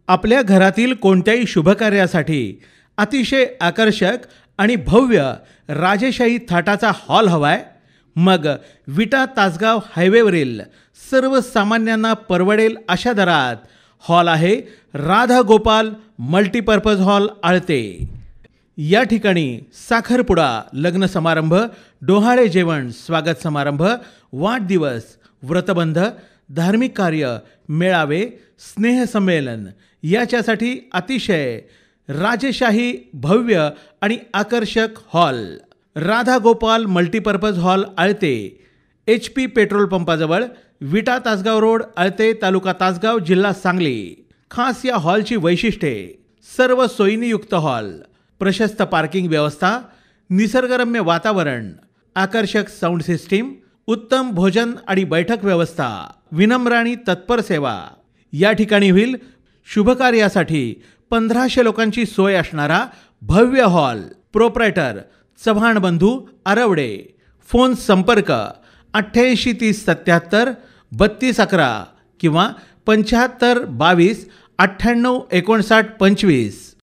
आपल्या घरातील कोणत्याही शुभकार्यासाठी अतिशय आकर्षक आणि भव्य राजेशाही थाटाचा हॉल हवाय? मग विटा तासगाव हायवेवरील सर्वसामान्यांना परवडेल अशा दरात हॉल आहे राधा गोपाल मल्टीपर्पज हॉल आळते। या ठिकाणी साखरपुडा, लग्न समारंभ, डोहाळे जेवण, स्वागत समारंभ, वाढदिवस, व्रतबंध, धार्मिक कार्य, मेळावे, स्नेहसंमेलन याच्यासाठी अतिशय राजेशाही भव्य आणि आकर्षक hall Radha Gopal multipurpose hall Alate, HP petrol पंपाजवळ, विटा तासगाव रोड, आळते, तालुका तासगाव, जिल्हा सांगली। खास या हॉलची वैशिष्ट्ये: सर्व सोयींयुक्त हॉल, प्रशस्त पार्किंग व्यवस्था, निसर्गरम्य वातावरण, आकर्षक साऊंड सिस्टीम, उत्तम भोजन आणि बैठक व्यवस्था, विनम्र आणि तत्पर सेवा। या ठिकाणी होईल शुभकार्यासाठी 1500 लोकांची सोय असणारा भव्य हॉल। प्रोप्रायटर चव्हाण बंधू आरवडे। फोन संपर्क 88 30 77 32 11 किंवा 75 22 98 59 25।